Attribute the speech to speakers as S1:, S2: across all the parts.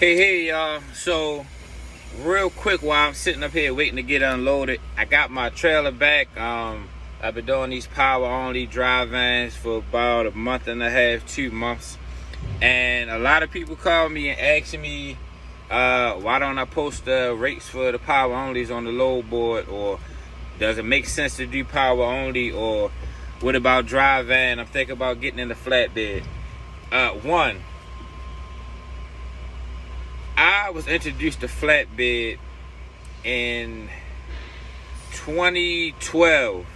S1: Hey, y'all. So, real quick, while I'm sitting up here waiting to get unloaded, I got my trailer back. I've been doing these power only dry vans for about a month and a half, 2 months. And a lot of people call me and asking me, why don't I post the rates for the power onlys on the load board? Or does it make sense to do power only? Or what about dry van? I'm thinking about getting in the flatbed. I was introduced to flatbed in 2012.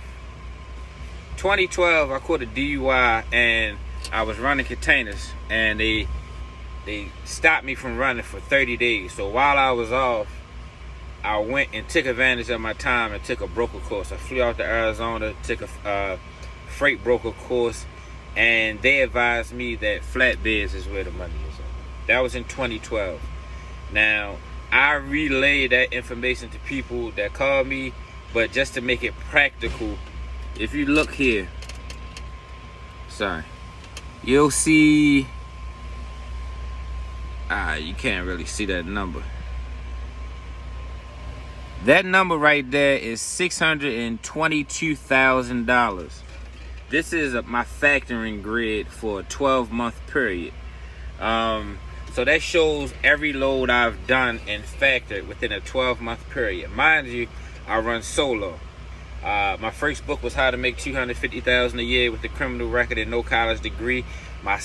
S1: 2012, I caught a DUI and I was running containers, and they stopped me from running for 30 days. So while I was off, I went and took advantage of my time and took a broker course. I flew out to Arizona, took a freight broker course, and they advised me that flatbeds is where the money is. That was in 2012. Now, I relay that information to people that call me, but just to make it practical, if you look here, you'll see, you can't really see that number. That number right there is $622,000. This is my factoring grid for a 12-month period. So that shows every load I've done and factored within a 12-month period. Mind you, I run solo. My first book was How to Make $250,000 a Year with a Criminal Record and No College Degree. My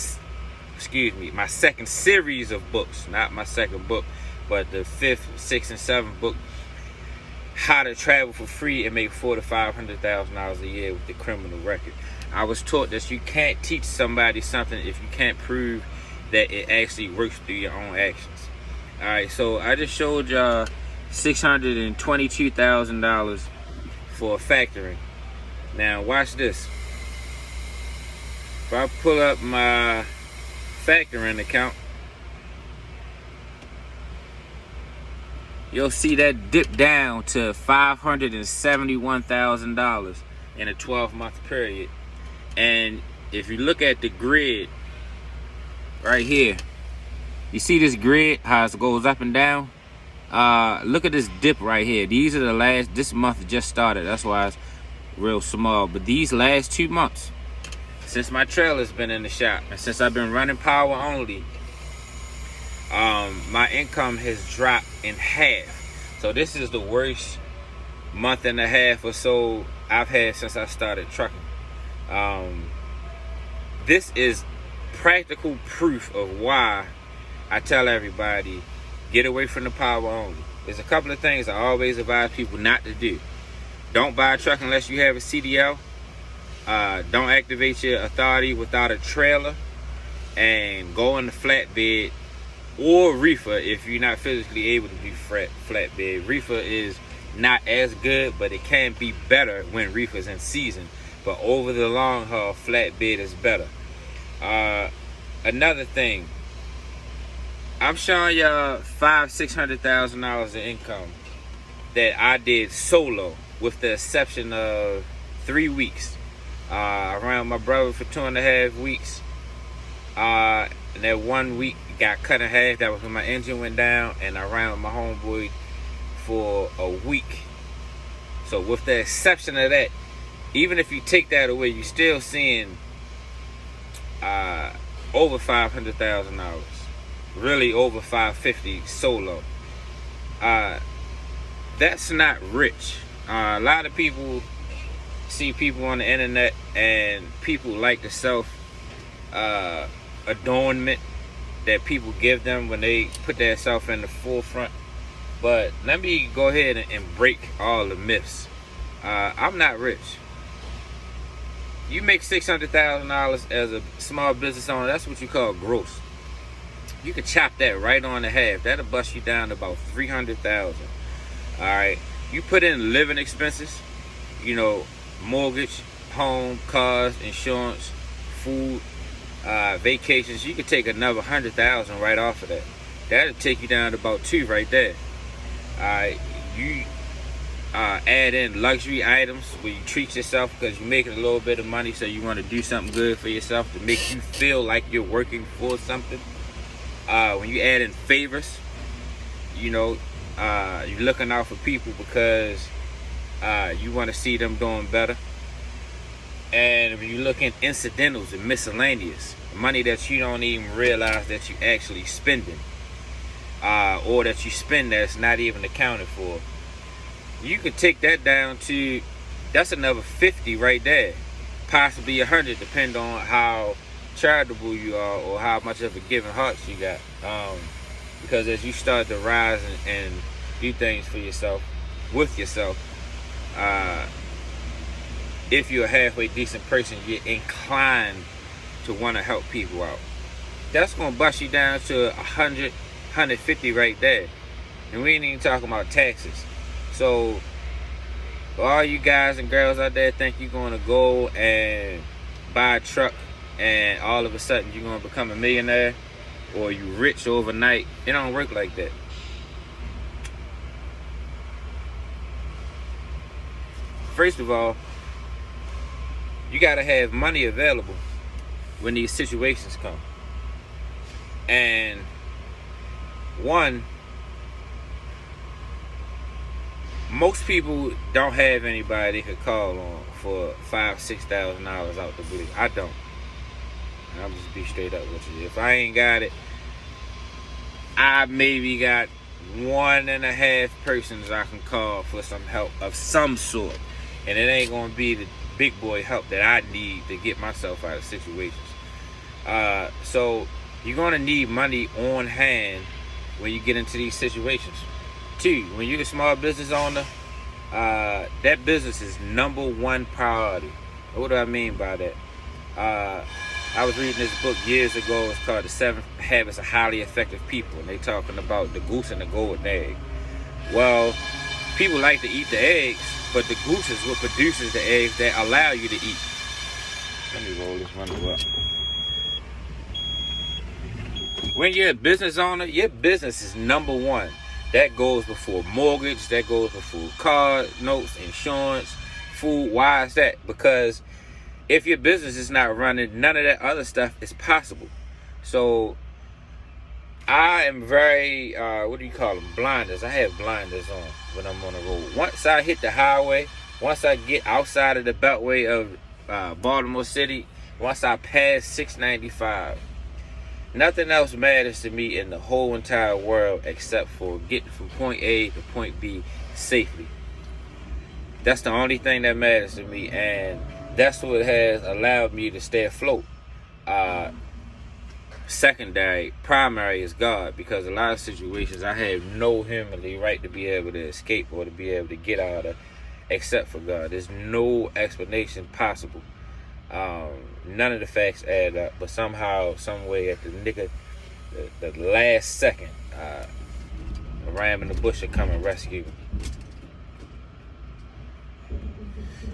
S1: second series of books, not my second book, but the fifth, sixth, and seventh book, How to Travel for Free and Make $400,000 to $500,000 a year with the criminal record. I was taught that you can't teach somebody something if you can't prove that it actually works through your own actions. Alright, so I just showed y'all $622,000 for factoring. Now watch this. If I pull up my factoring account, you'll see that dip down to $571,000 in a 12-month period. And if you look at the grid right here, you see this grid, how it goes up and down? Look at this dip right here. These are the last, this month just started, that's why it's real small. But these last 2 months, since my trailer's been in the shop and since I've been running power only, my income has dropped in half. So this is the worst month and a half or so I've had since I started trucking. This is practical proof of why I tell everybody, get away from the power only. There's a couple of things I always advise people not to do. Don't buy a truck unless you have a CDL. Don't activate your authority without a trailer. And go in the flatbed or reefer if you're not physically able to do flatbed. Reefer is not as good, but it can be better when reefer's in season. But over the long haul, flatbed is better. Another thing, I'm showing y'all $500,000-$600,000 of income that I did solo, with the exception of 3 weeks. I ran with my brother for 2.5 weeks. And that 1 week got cut in half. That was when my engine went down, and I ran with my homeboy for a week. So with the exception of that, even if you take that away, you're still seeing over $500,000. Really over $550,000 solo. That's not rich. A lot of people see people on the internet, and people like the self adornment that people give them when they put themselves in the forefront. But let me go ahead and break all the myths. I'm not rich. You make $600,000 as a small business owner, that's what you call gross. You can chop that right on the half. That'll bust you down to about $300,000. Alright. You put in living expenses, mortgage, home, cars, insurance, food, vacations. You could take another $100,000 right off of that. That'll take you down to about $2 right there. Alright. You add in luxury items where you treat yourself because you're making a little bit of money, so you want to do something good for yourself to make you feel like you're working for something. When you add in favors, you know, you're looking out for people because you want to see them doing better. And when you look in incidentals and miscellaneous, money that you don't even realize that you actually spending, or that you spend that's not even accounted for, you can take that down to, that's another 50 right there, possibly 100, depending on how charitable you are or how much of a giving heart you got. Because as you start to rise and do things for yourself, with yourself, if you're a halfway decent person, you're inclined to want to help people out. That's going to bust you down to 100, 150 right there. And we ain't even talking about taxes. So, for all you guys and girls out there think you're going to go and buy a truck and all of a sudden you're going to become a millionaire or you rich overnight, it don't work like that. First of all, you gotta have money available when these situations come. And one, most people don't have anybody they could call on for $5,000-$6,000 out the blue. I don't. I'll just be straight up with you. If I ain't got it, I maybe got 1.5 persons I can call for some help of some sort. And it ain't gonna be the big boy help that I need to get myself out of situations. So you're gonna need money on hand when you get into these situations. 2, when you're a small business owner, that business is number one priority. What do I mean by that? I was reading this book years ago. It's called The 7 Habits of Highly Effective People, and they talking about the goose and the golden egg. Well, people like to eat the eggs, but the goose is what produces the eggs that allow you to eat. Let me roll this one up. When you're a business owner, your business is number one. That goes before mortgage, that goes before car notes, insurance, food. Why is that? Because if your business is not running, none of that other stuff is possible. So I am very, what do you call them? Blinders. I have blinders on when I'm on the road. Once I hit the highway, once I get outside of the beltway of Baltimore City, once I pass 695, nothing else matters to me in the whole entire world except for getting from point A to point B safely. That's the only thing that matters to me, and that's what has allowed me to stay afloat. Secondary, primary is God, because a lot of situations I have no humanly right to be able to escape or to be able to get out of except for God. There's no explanation possible. None of the facts add up, but somehow, some way, at the last second, a ram in the bush will come and rescue me.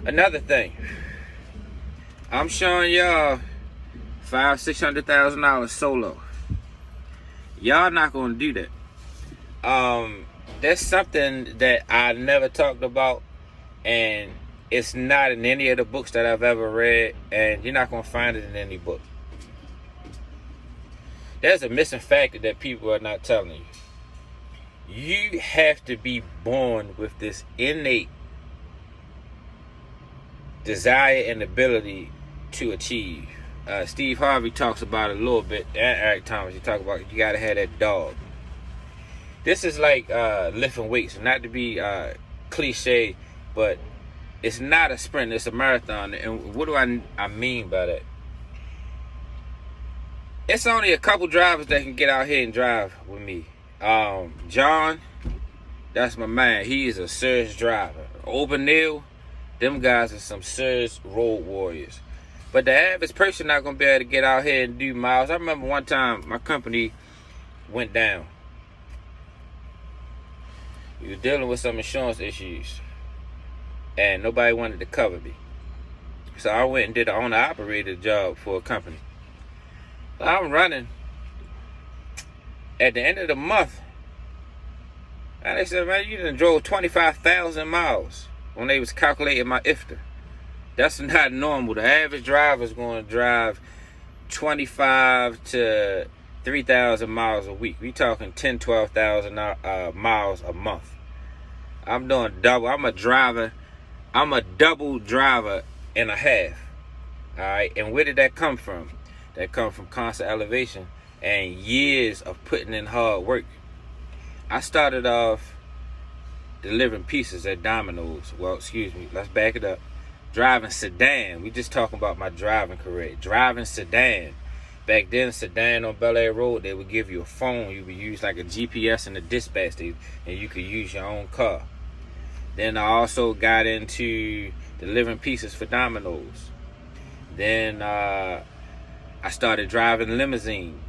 S1: Another thing, I'm showing y'all $500,000-$600,000 solo. Y'all not gonna do that. There's something that I never talked about, and it's not in any of the books that I've ever read, and you're not gonna find it in any book. There's a missing factor that people are not telling you. You have to be born with this innate desire and ability to achieve. Steve Harvey talks about it a little bit, and Eric Thomas, he talk about you gotta have that dog. This is like lifting weights, not to be cliche, but it's not a sprint, it's a marathon. And what do I mean by that? It's only a couple drivers that can get out here and drive with me. John, that's my man. He is a serious driver. O'Neal, them guys are some serious road warriors. But the average person not going to be able to get out here and do miles. I remember one time my company went down. We were dealing with some insurance issues, and nobody wanted to cover me. So I went and did an owner-operator job for a company. I'm running. At the end of the month, and they said, man, you done drove 25,000 miles when they was calculating my IFTA. That's not normal. The average driver is going to drive 25 to 3,000 miles a week. We talking 10, 12,000 miles a month. I'm doing double. I'm a double driver and a half. All right. And where did that come from? That come from constant elevation and years of putting in hard work. I started off delivering pizzas at Domino's. Well, excuse me. Let's back it up. Driving sedan. We just talking about my driving career. Driving sedan. Back then, sedan on Bel Air Road, they would give you a phone. You would use like a GPS and a dispatch station, and you could use your own car. Then I also got into delivering pizzas for Domino's. Then I started driving limousine.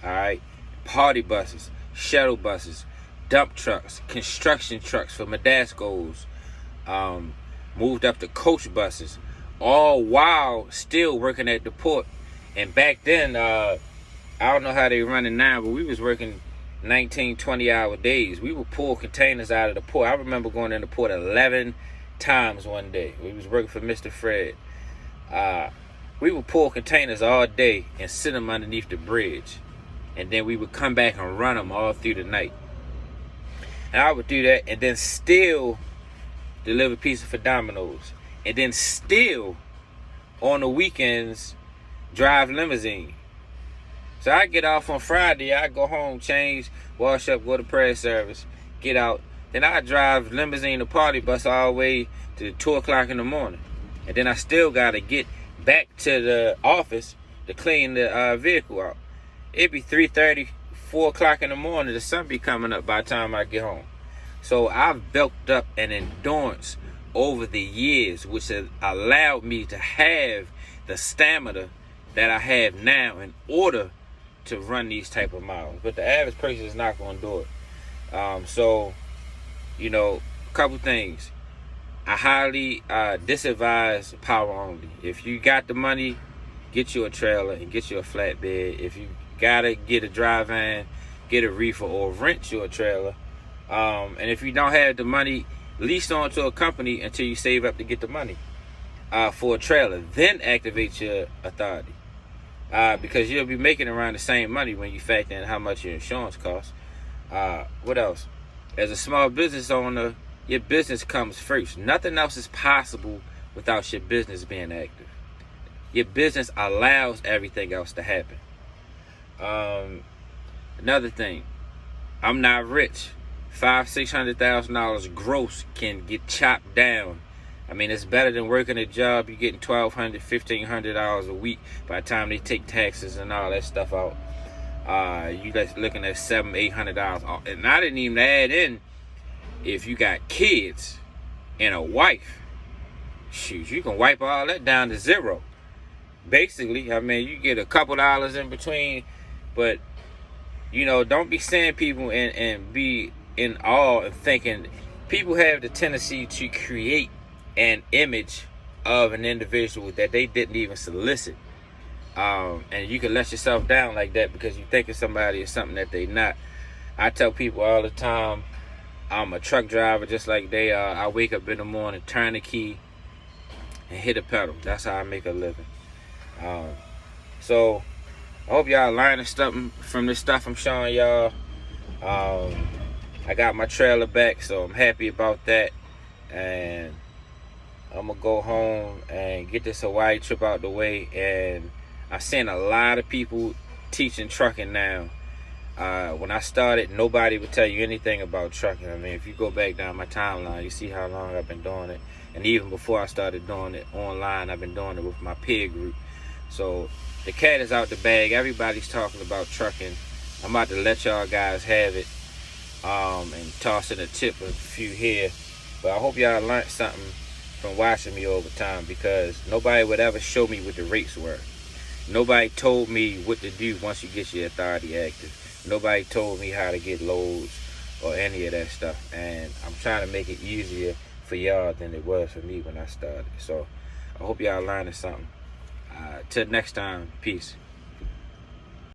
S1: All right, party buses, shuttle buses, dump trucks, construction trucks for Madascos. Moved up to coach buses, all while still working at the port. And back then, I don't know how they running now, but we was working 19, 20-hour days. We would pull containers out of the port. I remember going in the port 11 times one day. We was working for Mr. Fred. We would pull containers all day and sit them underneath the bridge. And then we would come back and run them all through the night. And I would do that and then still deliver pizza for Domino's. And then still, on the weekends, drive limousine. So I get off on Friday, I go home, change, wash up, go to prayer service, get out. Then I drive limousine to party bus all the way to 2 o'clock in the morning. And then I still got to get back to the office to clean the vehicle out. It'd be 3:30, 4 o'clock in the morning. The sun be coming up by the time I get home. So I've built up an endurance over the years, which has allowed me to have the stamina that I have now in order to run these type of miles. But the average person is not going to do it. So, you know, a couple things. I highly disadvise power only. If you got the money, get you a trailer and get you a flatbed. If you got to get a dry van, get a reefer or rent you a trailer. And if you don't have the money, lease on to a company until you save up to get the money for a trailer. Then activate your authority. Because you'll be making around the same money when you factor in how much your insurance costs. What else? As a small business owner, your business comes first. Nothing else is possible without your business being active. Your business allows everything else to happen. Another thing, I'm not rich. $500,000-$600,000 gross can get chopped down. I mean, it's better than working a job. You're getting $1,200, $1,500 a week by the time they take taxes and all that stuff out. You guys looking at $700, $800. And I didn't even add in if you got kids and a wife. Shoot, you can wipe all that down to zero. Basically, I mean, you get a couple dollars in between. But, you know, don't be seeing people and be in awe and thinking. People have the tendency to create an image of an individual that they didn't even solicit. And you can let yourself down like that because you think of somebody is something that they not. I tell people all the time, I'm a truck driver just like they are. I wake up in the morning, turn the key, and hit a pedal. That's how I make a living. So I hope y'all learning something from this stuff I'm showing y'all. I got my trailer back, so I'm happy about that. And I'm going to go home and get this Hawaii trip out the way. And I've seen a lot of people teaching trucking now. When I started, nobody would tell you anything about trucking. I mean, if you go back down my timeline, you see how long I've been doing it. And even before I started doing it online, I've been doing it with my peer group. So the cat is out the bag. Everybody's talking about trucking. I'm about to let y'all guys have it and toss in a tip, a few here. But I hope y'all learned something from watching me over time, because nobody would ever show me what the rates were. Nobody told me what to do once you get your authority active. Nobody told me how to get loads or any of that stuff. And I'm trying to make it easier for y'all than it was for me when I started. So I hope y'all learning something. Till next time, peace.